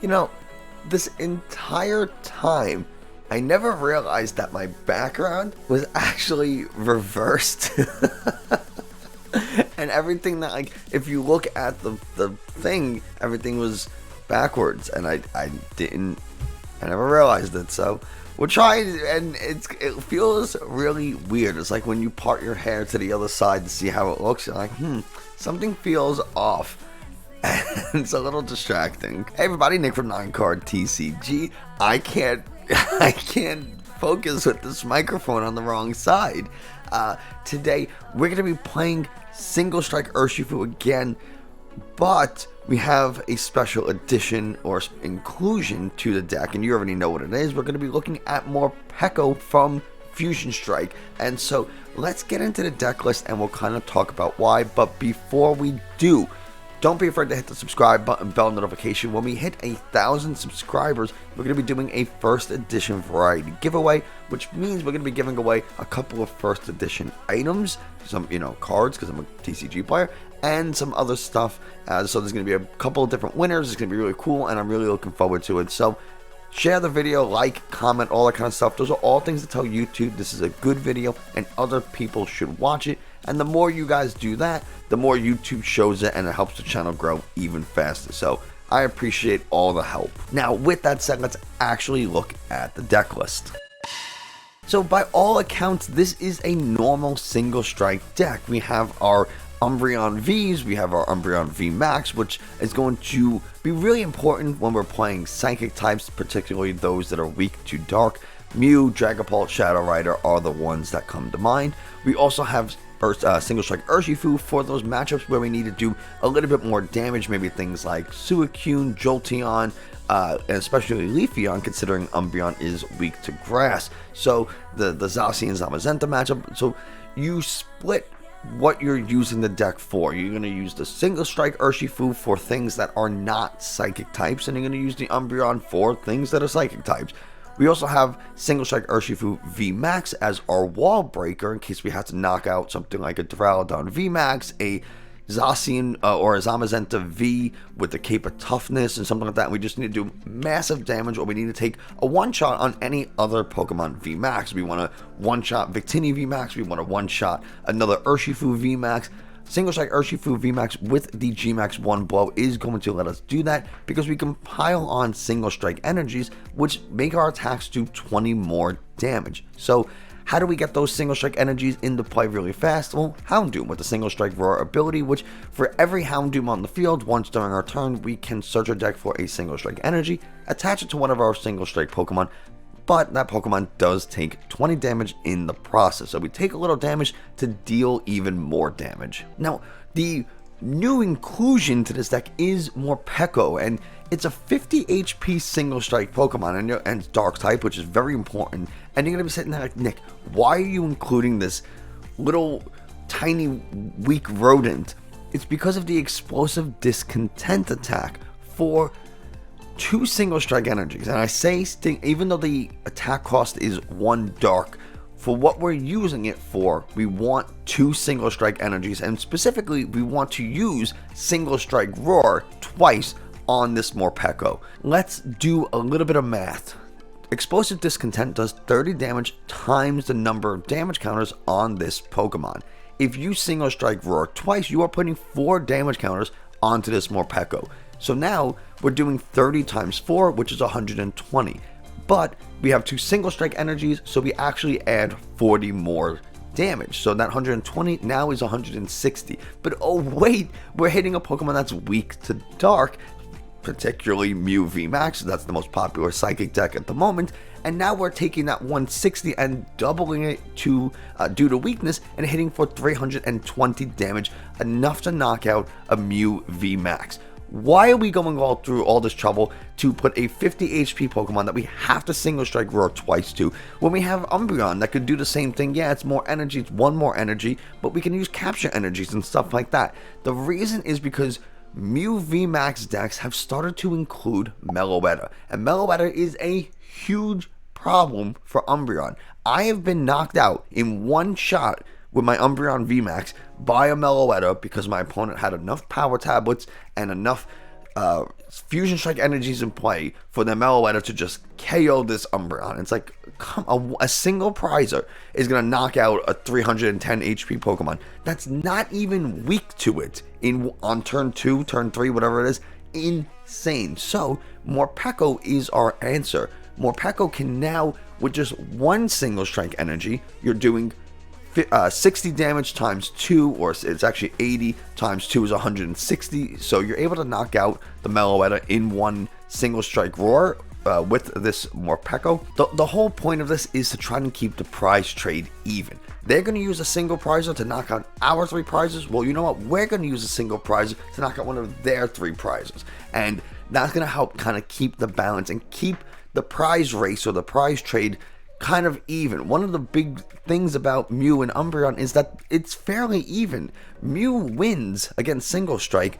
You know, this entire time, I never realized that my background was actually reversed. And everything that, like, if you look at the thing, everything was backwards, and I never realized it. So we'll try, and it feels really weird. It's like when you part your hair to the other side to see how it looks, you're like, something feels off. And it's a little distracting. Hey everybody, Nick from 9Card TCG. I can't focus with this microphone on the wrong side. Today we're going to be playing Single Strike Urshifu again, but we have a special addition or inclusion to the deck, and you already know what it is. We're going to be looking at Morpeko from Fusion Strike, and so let's get into the deck list and we'll kind of talk about why. But before we do, don't be afraid to hit the subscribe button, bell notification. When we hit 1,000 subscribers, we're going to be doing a first edition variety giveaway, which means we're going to be giving away a couple of first edition items, some, cards, because I'm a TCG player, and some other stuff. So there's going to be a couple of different winners. It's going to be really cool, and I'm really looking forward to it. So share the video, like, comment, all that kind of stuff. Those are all things that tell YouTube this is a good video and other people should watch it. And the more you guys do that, the more YouTube shows it, and it helps the channel grow even faster. So I appreciate all the help. Now, with that said, let's actually look at the deck list. So by all accounts, this is a normal single strike deck. We have our Umbreon Vs, we have our Umbreon VMAX, which is going to be really important when we're playing psychic types, particularly those that are weak to dark. Mew, Dragapult, Shadow Rider are the ones that come to mind. We also have Single Strike Urshifu for those matchups where we need to do a little bit more damage, maybe things like Suicune, Jolteon, and especially Leafeon, considering Umbreon is weak to grass. So the Zacian and Zamazenta matchup, so you split what you're using the deck for. You're going to use the Single Strike Urshifu for things that are not psychic types, and you're going to use the Umbreon for things that are psychic types. We also have Single Strike Urshifu VMAX as our wall breaker in case we have to knock out something like a Duraludon VMAX, a Zacian or a Zamazenta V with the Cape of Toughness and something like that. We just need to do massive damage, or we need to take a one-shot on any other Pokemon VMAX. We want to one-shot Victini VMAX, we want to one-shot another Urshifu VMAX. Single Strike Urshifu VMAX with the Gmax 1 blow is going to let us do that because we can pile on Single Strike energies, which make our attacks do 20 more damage. So how do we get those Single Strike energies into play really fast? Well, Houndoom with the Single Strike Roar ability, which for every Houndoom on the field, once during our turn, we can search our deck for a Single Strike energy, attach it to one of our Single Strike Pokemon, but that Pokemon does take 20 damage in the process. So we take a little damage to deal even more damage. Now, the new inclusion to this deck is Morpeko, and it's a 50 HP single strike Pokemon, and it's dark type, which is very important. And you're going to be sitting there like, Nick, why are you including this little tiny weak rodent? It's because of the explosive discontent attack for 2 single strike energies. And I say, even though the attack cost is 1 dark, for what we're using it for, we want 2 single strike energies, and specifically we want to use Single Strike Roar twice on this Morpeko. Let's do a little bit of math. Explosive Discontent does 30 damage times the number of damage counters on this Pokemon. If you Single Strike Roar twice, you are putting 4 damage counters onto this Morpeko. So now we're doing 30 times 4, which is 120. But we have 2 single strike energies, so we actually add 40 more damage. So that 120 now is 160. But oh wait, we're hitting a Pokemon that's weak to dark, particularly Mew Vmax. That's the most popular psychic deck at the moment. And now we're taking that 160 and doubling it to due to weakness and hitting for 320 damage, enough to knock out a Mew Vmax. Why are we going all through all this trouble to put a 50 HP Pokemon that we have to Single Strike Roar twice to, when we have Umbreon that could do the same thing? Yeah, it's more energy, it's 1 more energy, but we can use Capture Energies and stuff like that. The reason is because Mew VMAX decks have started to include Meloetta, and Meloetta is a huge problem for Umbreon. I have been knocked out in 1 shot with my Umbreon VMAX by a Meloetta because my opponent had enough power tablets and enough Fusion Strike energies in play for the Meloetta to just KO this Umbreon. It's like, a single Prizer is going to knock out a 310 HP Pokemon. That's not even weak to it on turn 2, turn 3, whatever it is. Insane. So, Morpeko is our answer. Morpeko can now, with just one single strike energy, you're doing 60 damage times 2, or it's actually 80 times 2 is 160. So you're able to knock out the Meloetta in one single strike roar with this Morpeko. The whole point of this is to try and keep the prize trade even. They're going to use a single prizer to knock out our 3 prizes. Well, you know what? We're going to use a single prizer to knock out one of their 3 prizes. And that's going to help kind of keep the balance and keep the prize race or the prize trade kind of even. One of the big things about Mew and Umbreon is that it's fairly even. Mew wins against single strike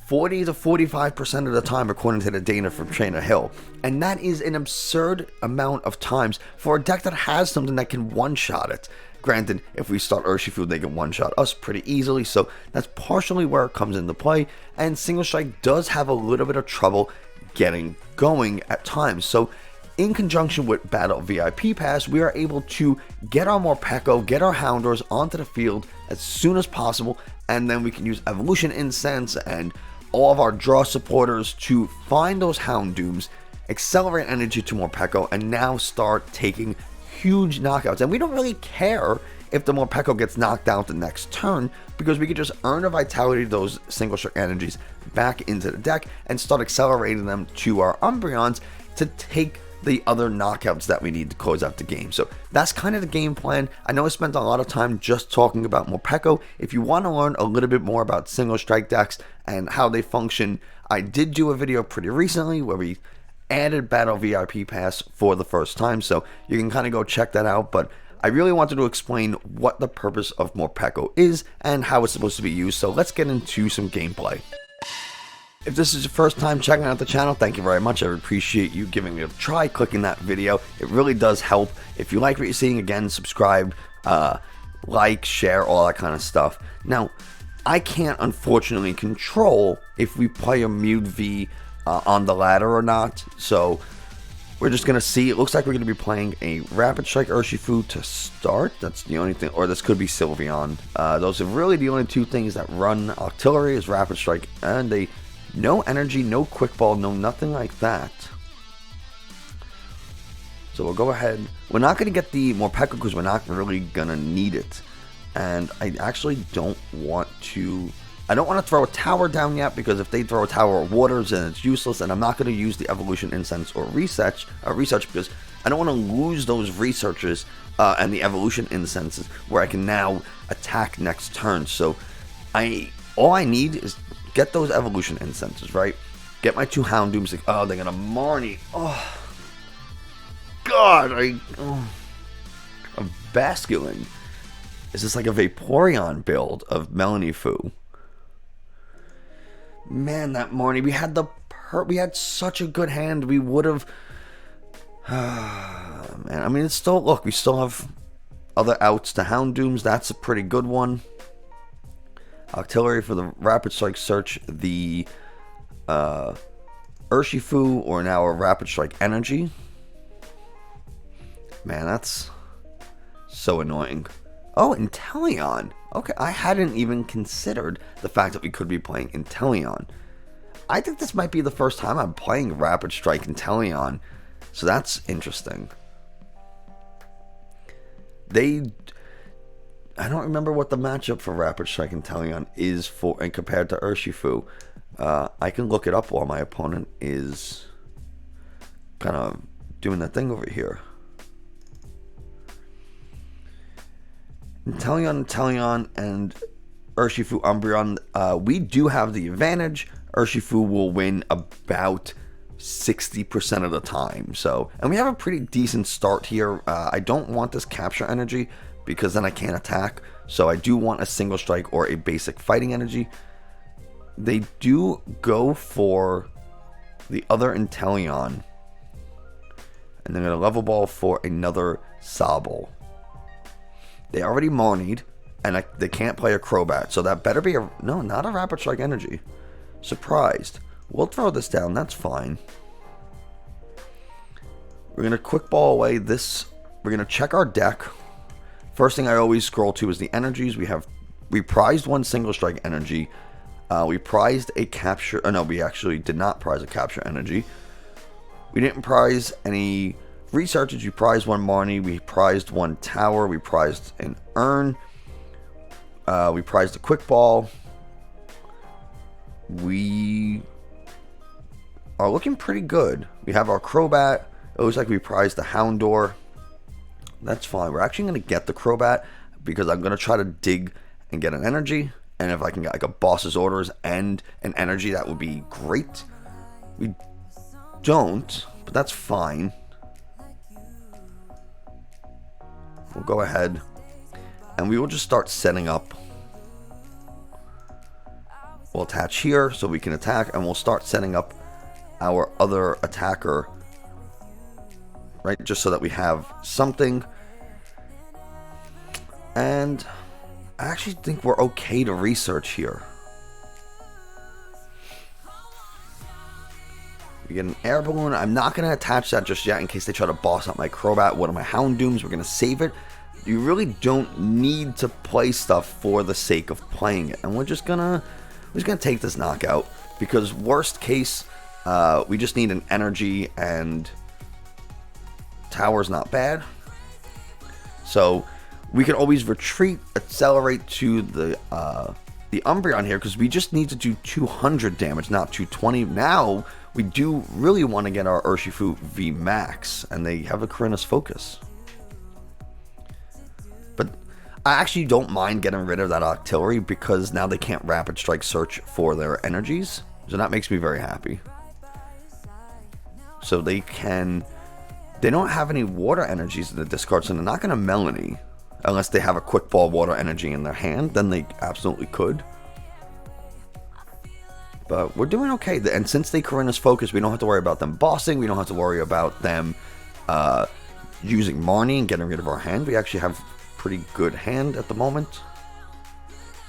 40 to 45% of the time, according to the data from Trainer Hill, and that is an absurd amount of times for a deck that has something that can one-shot it. Granted, if we start Urshifu, they can one-shot us pretty easily, so that's partially where it comes into play, and single strike does have a little bit of trouble getting going at times. So in conjunction with Battle VIP Pass, we are able to get our Morpeko, get our Houndours onto the field as soon as possible, and then we can use Evolution Incense and all of our draw supporters to find those Houndooms, accelerate energy to Morpeko, and now start taking huge knockouts. And we don't really care if the Morpeko gets knocked out the next turn, because we could just Urn of Vitality those single strike energies back into the deck and start accelerating them to our Umbreons to take the other knockouts that we need to close out the game. So that's kind of the game plan. I know I spent a lot of time just talking about Morpeko. If you want to learn a little bit more about single strike decks and how they function, I did do a video pretty recently where we added Battle VIP Pass for the first time, so you can kind of go check that out. But I really wanted to explain what the purpose of Morpeko is and how it's supposed to be used, so let's get into some gameplay. If this is your first time checking out the channel, thank you very much. I appreciate you giving it a try, clicking that video. It really does help. If you like what you're seeing, again, subscribe, like, share, all that kind of stuff. Now, I can't unfortunately control if we play a Mew V on the ladder or not, so we're just going to see. It looks like we're going to be playing a Rapid Strike Urshifu to start. That's the only thing, or this could be Sylveon. Those are really the only 2 things that run artillery is Rapid Strike, and they no energy, no quick ball, no nothing like that. So we'll go ahead. We're not going to get the Morpeko because we're not really going to need it. And I actually don't want to... I don't want to throw a tower down yet, because if they throw a tower of waters, then it's useless. And I'm not going to use the Evolution Incense or research because I don't want to lose those researchers and the Evolution Incenses where I can now attack next turn. So all I need is get those Evolution Incenses, right? Get my 2 Houndooms. Oh, they're gonna Marnie. Oh, God. A Basculin. Is this like a Vaporeon build of Melanifu? Man, that Marnie. We had such a good hand. We would have. Man, I mean, it's still. Look, we still have other outs to Houndooms. That's a pretty good one. Artillery for the Rapid Strike Search, the Urshifu, or now a Rapid Strike Energy. Man, that's so annoying. Oh, Inteleon. Okay, I hadn't even considered the fact that we could be playing Inteleon. I think this might be the first time I'm playing Rapid Strike Inteleon, so that's interesting. I don't remember what the matchup for Rapid Strike Inteleon is for and compared to Urshifu. I can look it up while my opponent is kind of doing that thing over here. Inteleon, and Urshifu Umbreon. We do have the advantage. Urshifu will win about 60% of the time. So, and we have a pretty decent start here. I don't want this Capture Energy, because then I can't attack. So I do want a single strike or a basic fighting energy. They do go for the other Inteleon, and they're going to level ball for another Sobble. They already Marnied, and they can't play a Crobat, so that better be a... No, not a Rapid Strike Energy. Surprised. We'll throw this down. That's fine. We're going to quick ball away this. We're going to check our deck. First thing I always scroll to is the energies. We prized one single strike energy. We prized a capture. Oh no, we actually did not prize a capture energy. We didn't prize any researches. We prized one Marnie. We prized one tower. We prized an urn. We prized a quick ball. We are looking pretty good. We have our Crobat. It looks like we prized the Houndour. That's fine. We're actually going to get the Crobat because I'm going to try to dig and get an energy. And if I can get like a boss's orders and an energy, that would be great. We don't, but that's fine. We'll go ahead and we will just start setting up. We'll attach here so we can attack, and we'll start setting up our other attacker, right? Just so that we have something. And I actually think we're okay to research here. We get an air balloon. I'm not going to attach that just yet in case they try to boss up my Crobat, one of my Houndooms. We're going to save it. You really don't need to play stuff for the sake of playing it. And we're just gonna take this knockout, because worst case, we just need an energy, and tower's not bad. So we can always retreat, accelerate to the Umbreon here, because we just need to do 200 damage, not 220. Now we do really want to get our Urshifu Vmax, and they have a Corinna's Focus. But I actually don't mind getting rid of that artillery, because now they can't rapid strike search for their energies. So that makes me very happy. So they don't have any water energies in the discard, so they're not going to Melanie. Unless they have a quick ball water energy in their hand, then they absolutely could. But we're doing okay. And since they Corinna's Focus, we don't have to worry about them bossing. We don't have to worry about them using Marnie and getting rid of our hand. We actually have pretty good hand at the moment.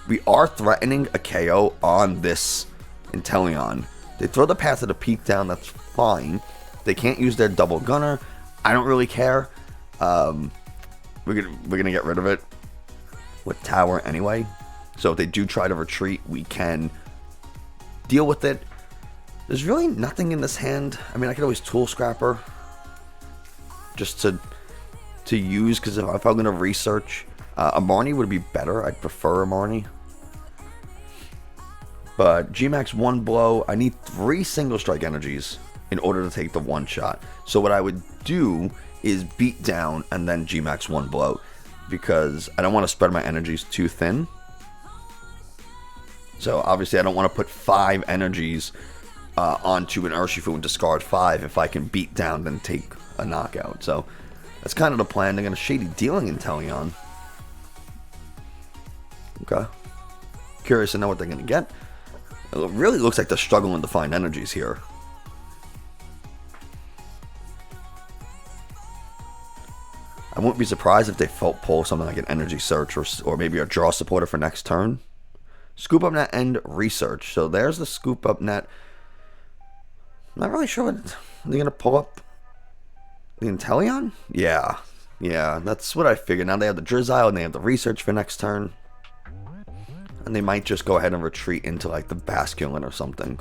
We are threatening a KO on this Inteleon. They throw the Path of the Peak down, that's fine. They can't use their double gunner. I don't really care. We're gonna get rid of it with tower anyway. So if they do try to retreat, we can deal with it. There's really nothing in this hand. I mean, I could always Tool Scrapper just to use, because if I'm going to research, a Marnie would be better. I'd prefer a Marnie. But Gmax 1 blow, I need 3 single strike energies in order to take the 1 shot. So what I would do is beat down and then Gmax 1 blow, because I don't want to spread my energies too thin. So obviously I don't want to put 5 energies onto an Urshifu and discard 5 if I can beat down then take a knockout. So that's kind of the plan. They're going to Shady Dealing Inteleon. Okay. Curious to know what they're going to get. It really looks like they're struggling to find energies here. I wouldn't be surprised if they pull something like an Energy Search or maybe a Draw Supporter for next turn. Scoop Up Net and Research. So there's the Scoop Up Net. I'm not really sure what they're going to pull up. The Inteleon? Yeah, that's what I figured. Now they have the Drizzile and they have the Research for next turn. And they might just go ahead and retreat into like the Basculin or something.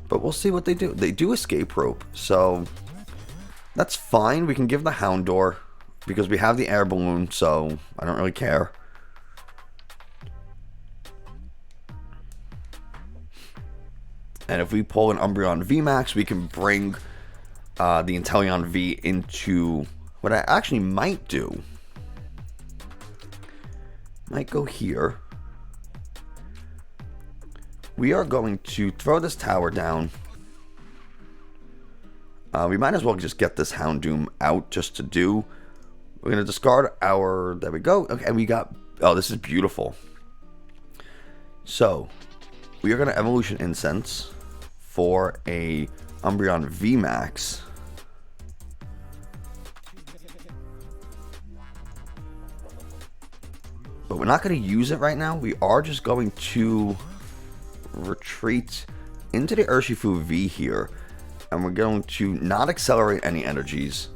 But we'll see what they do. They do Escape Rope, so that's fine. We can give the Houndour because we have the Air Balloon, so I don't really care. And if we pull an Umbreon VMAX, we can bring the Inteleon V into what I actually might do. Might go here. We are going to throw this tower down. We might as well just get this Houndoom out just to do. We're going to discard our... There we go. Okay, and we got... Oh, this is beautiful. So, we are going to Evolution Incense for a Umbreon VMAX. But we're not going to use it right now. We are just going to retreat into the Urshifu V here, and we're going to not accelerate any energies,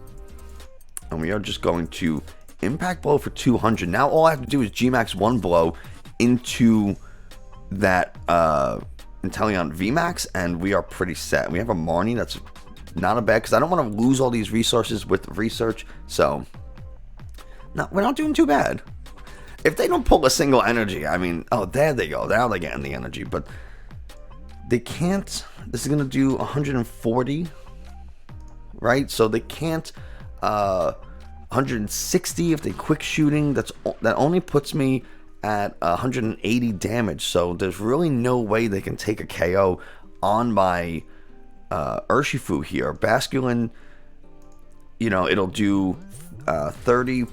and we are just going to impact blow for 200. Now all I have to do is Gmax 1 blow into that Inteleon Vmax, and we are pretty set. We have a Marnie that's not a bad, because I don't want to lose all these resources with research, so no, we're not doing too bad. If they don't pull a single energy, I mean, oh, there they go. Now they're getting the energy, but they can't. This is going to do 140, right? So they can't 160 if they quick shooting. That only puts me at 180 damage. So there's really no way they can take a KO on my Urshifu here. Basculin, you know, it'll do 30.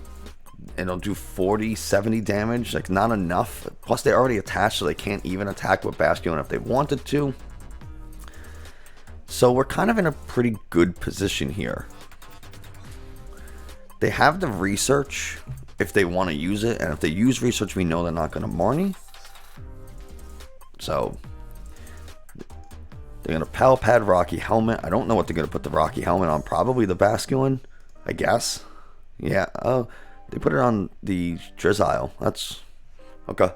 It'll do 40, 70 damage, like not enough. Plus they're already attached, so they can't even attack with Basculin if they wanted to. So we're kind of in a pretty good position here. They have the research if they want to use it, and if they use research, we know they're not going to Marnie. So they're going to Pal Pad Rocky Helmet. I don't know what they're going to put the Rocky Helmet on. Probably the Basculin, I guess. Yeah, they put it on the Drizzile. That's okay.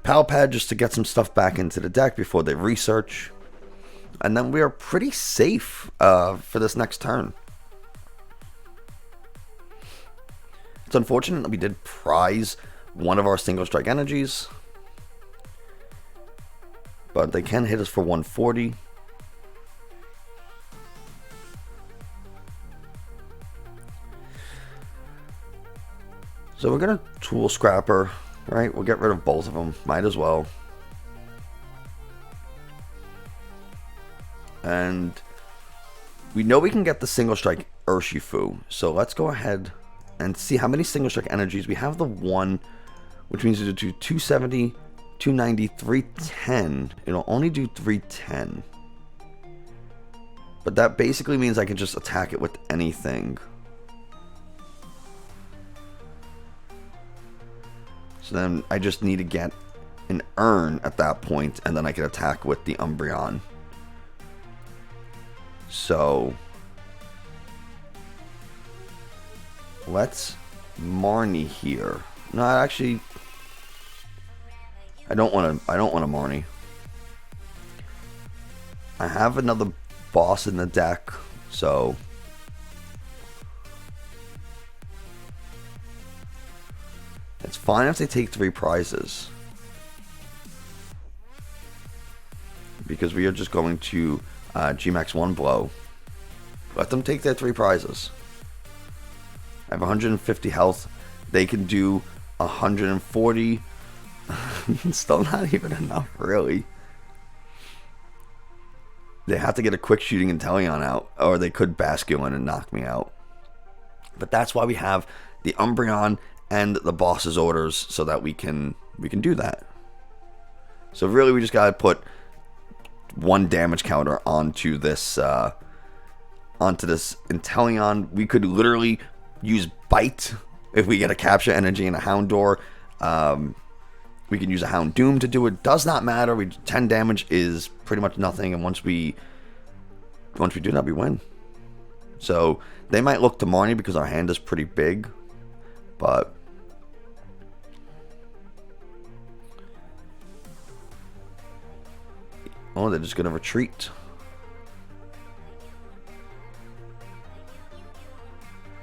Pal Pad just to get some stuff back into the deck before they research. And then we are pretty safe for this next turn. It's unfortunate that we did prize one of our single strike energies, but they can hit us for 140. So we're going to Tool Scrapper, right? We'll get rid of both of them. Might as well. And we know we can get the single strike Urshifu. So let's go ahead and see how many single strike energies. We have the one, which means it'll do 270, 290, 310. It'll only do 310. But that basically means I can just attack it with anything. So then I just need to get an Urn at that point, and then I can attack with the Umbreon. So let's Marnie here. No, actually, I don't want to Marnie. I have another boss in the deck, so it's fine if they take 3 prizes, because we are just going to Gmax 1 blow. Let them take their 3 prizes. I have 150 health. They can do 140. Still not even enough, really. They have to get a quick shooting Inteleon out, or they could Basculin and knock me out. But that's why we have the Umbreon and the boss's orders, so that we can do that. So really, we just gotta put 1 damage counter onto this Inteleon. We could literally use Bite if we get a Capture Energy and a Houndour. We can use a Houndoom to do it. Does not matter. 10 damage is pretty much nothing, and once we do that, we win. So they might look to Marnie because our hand is pretty big, but oh, they're just gonna retreat.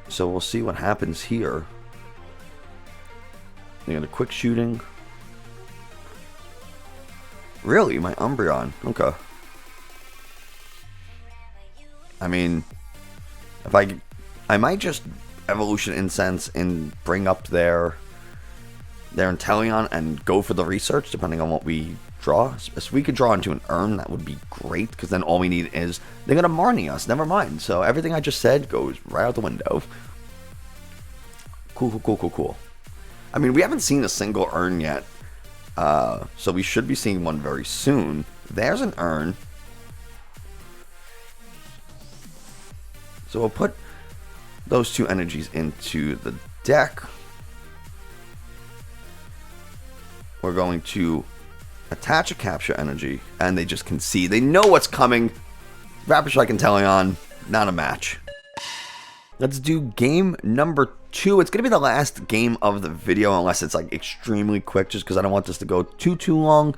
So we'll see what happens here. They're gonna quick shooting. Really, my Umbreon? Okay. I mean, if I might just Evolution Incense and bring up their Inteleon and go for the research, depending on what we draw. If we could draw into an Urn, that would be great, because then all we need is they're gonna Marnie us. Never mind. So everything I just said goes right out the window. Cool. I mean, we haven't seen a single Urn yet, so we should be seeing one very soon. There's an Urn. So we'll put those 2 energies into the deck. we're going to attach a Capture Energy, and they just concede. They know what's coming. Rapid Strike Inteleon, not a match. Let's do game number 2. It's going to be the last game of the video, unless it's like extremely quick, just because I don't want this to go too long.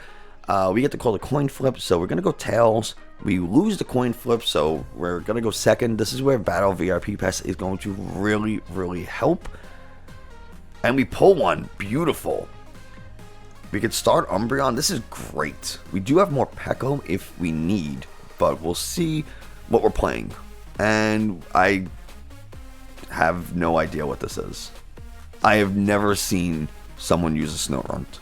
We get to call the coin flip, so we're going to go tails. We lose the coin flip, so we're going to go second. This is where Battle VIP Pass is going to really help. And we pull one. Beautiful. We could start Umbreon. This is great. We do have Morpeko if we need, but we'll see what we're playing. And I have no idea what this is. I have never seen someone use a Snorunt.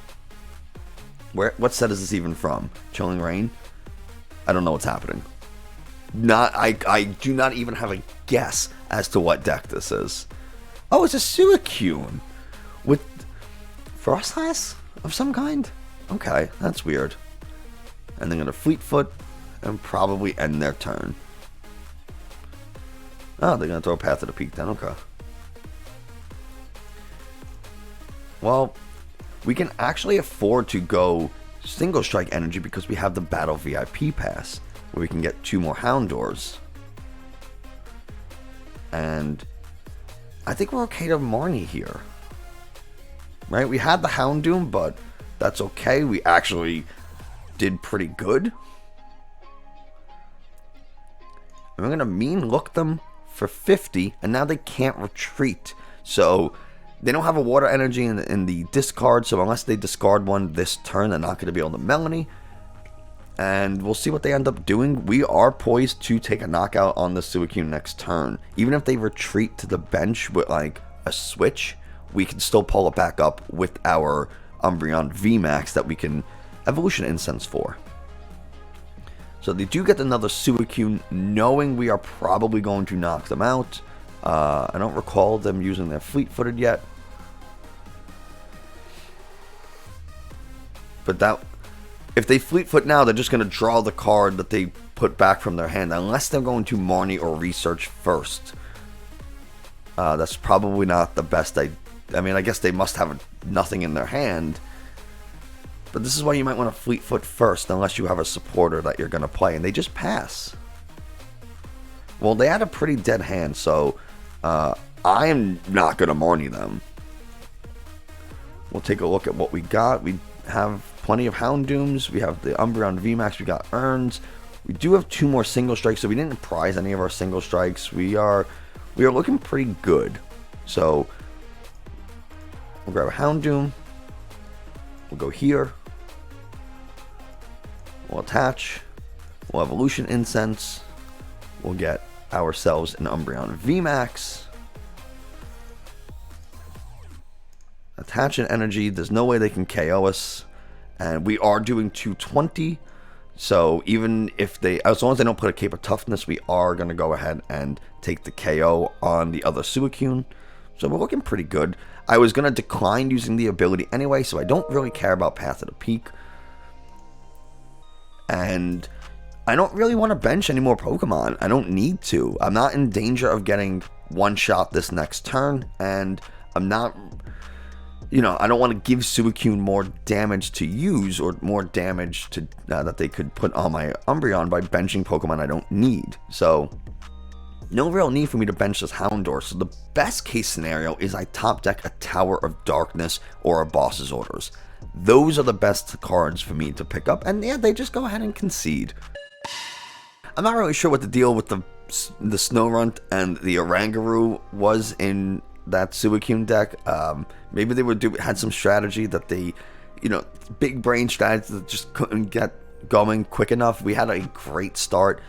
What set is this even from? Chilling Rain? I don't know what's happening. I do not even have a guess as to what deck this is. Oh, it's a Suicune with Frostlass of some kind? Okay, that's weird. And they're going to Fleet Foot and probably end their turn. Oh, they're going to throw Path of the Peak then, okay. Well, we can actually afford to go single Strike Energy because we have the Battle VIP Pass, where we can get 2 more Houndours. And I think we're okay to Marnie here. Right? We had the Houndoom, but that's okay. We actually did pretty good. And we're going to mean look them for 50, and now they can't retreat. So they don't have a water energy in the discard, so unless they discard one this turn, they're not going to be able to Melanie. And we'll see what they end up doing. We are poised to take a knockout on the Suicune next turn. Even if they retreat to the bench with like a switch, we can still pull it back up with our Umbreon VMAX that we can Evolution Incense for. So they do get another Suicune, knowing we are probably going to knock them out. I don't recall them using their Fleet-Footed yet. But that, if they Fleet-Foot now, they're just going to draw the card that they put back from their hand, unless they're going to Marnie or Research first. That's probably not the best idea. I mean, I guess they must have nothing in their hand. But this is why you might want to Fleet Foot first, unless you have a supporter that you're going to play. And they just pass. Well, they had a pretty dead hand, so I am not going to Marnie them. We'll take a look at what we got. We have plenty of Houndooms. We have the Umbreon VMAX. We got Urns. We do have 2 more single strikes, so we didn't prize any of our single strikes. We are looking pretty good. So we'll grab a Houndoom. We'll go here. We'll attach. We'll Evolution Incense. We'll get ourselves an Umbreon VMAX. Attach an energy. There's no way they can KO us. And we are doing 220. So even if they, as long as they don't put a Cape of Toughness, we are going to go ahead and take the KO on the other Suicune. So we're looking pretty good. I was going to decline using the ability anyway, so I don't really care about Path of the Peak. And I don't really want to bench any more Pokemon. I don't need to. I'm not in danger of getting one shot this next turn, and I'm not, I don't want to give Suicune more damage to use or more damage to that they could put on my Umbreon by benching Pokemon I don't need. So no real need for me to bench this Houndour. So the best case scenario is I top deck a Tower of Darkness or a Boss's Orders. Those are the best cards for me to pick up, and yeah, they just go ahead and concede. I'm not really sure what the deal with the Snorunt and the Oranguru was in that Suicune deck. Maybe they had some strategy that they, big brain strategy that just couldn't get going quick enough. We had a great start.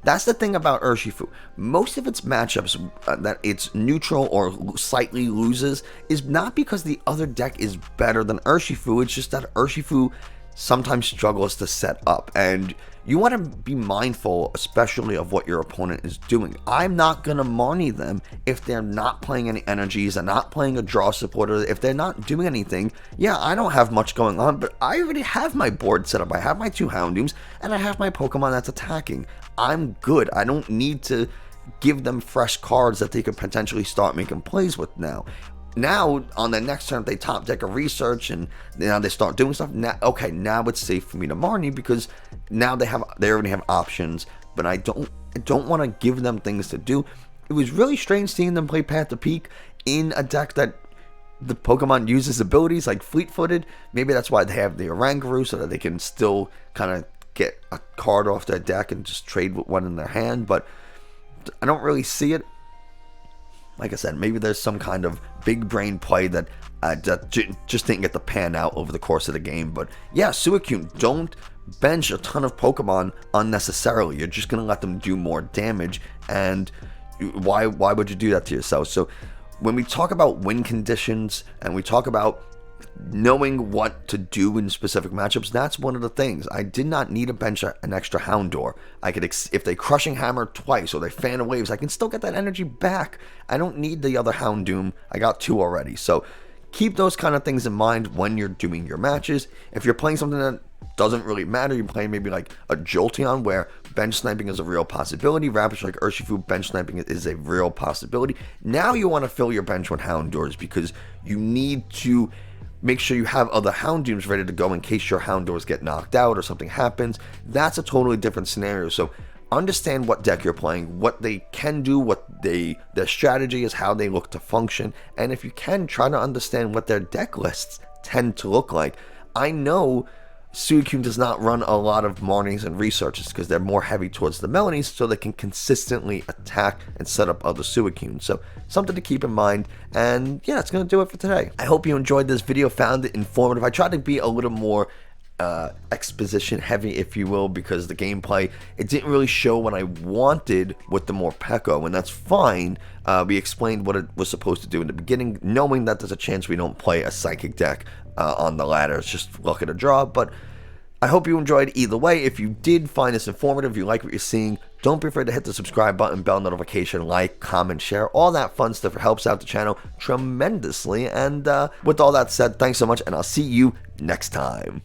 That's the thing about Urshifu. Most of its matchups that it's neutral or slightly loses is not because the other deck is better than Urshifu. It's just that Urshifu sometimes struggles to set up, and you want to be mindful, especially of what your opponent is doing. I'm not going to Marnie them if they're not playing any energies, they're not playing a draw supporter, if they're not doing anything. Yeah, I don't have much going on, but I already have my board set up. I have my 2 Houndooms, and I have my Pokemon that's attacking. I'm good. I don't need to give them fresh cards that they could potentially start making plays with now. now on the next turn, if they top deck a research and now they start doing stuff. Now, okay, now it's safe for me to Marnie because now they already have options. But I don't want to give them things to do. It was really strange seeing them play Path to Peak in a deck that the Pokemon uses abilities like Fleet-Footed. Maybe that's why they have the Oranguru, so that they can still kind of get a card off their deck and just trade with one in their hand. But I don't really see it. Like I said, maybe there's some kind of big brain play that just didn't get to pan out over the course of the game. But yeah, Suicune, don't bench a ton of Pokemon unnecessarily. You're just going to let them do more damage. And why would you do that to yourself? So when we talk about win conditions and we talk about knowing what to do in specific matchups, that's one of the things. I did not need to bench an extra Houndour. I could, if they Crushing Hammer twice or they Fan Waves, I can still get that energy back. I don't need the other Houndoom. I got 2 already. So keep those kind of things in mind when you're doing your matches. If you're playing something that doesn't really matter, you're playing maybe like a Jolteon where bench sniping is a real possibility. Rapids like Urshifu, bench sniping is a real possibility. Now you want to fill your bench with Houndours because you need to make sure you have other Houndooms ready to go in case your Houndours get knocked out or something happens. That's a totally different scenario. So understand what deck you're playing, what they can do, what their strategy is, how they look to function, and if you can, try to understand what their deck lists tend to look like. I know Suicune does not run a lot of Marnies and researches because they're more heavy towards the Melonies, so they can consistently attack and set up other Suicunes. So something to keep in mind. And yeah, that's going to do it for today. I hope you enjoyed this video, found it informative. I tried to be a little more exposition heavy, if you will, because the gameplay, it didn't really show what I wanted with the Morpeko, and that's fine. We explained what it was supposed to do in the beginning, knowing that there's a chance we don't play a Psychic deck on the ladder. It's just luck of the draw. But I hope you enjoyed either way. If you did find this informative, you like what you're seeing, don't be afraid to hit the subscribe button, bell notification, like, comment, share, all that fun stuff. It helps out the channel tremendously. And with all that said, thanks so much, and I'll see you next time.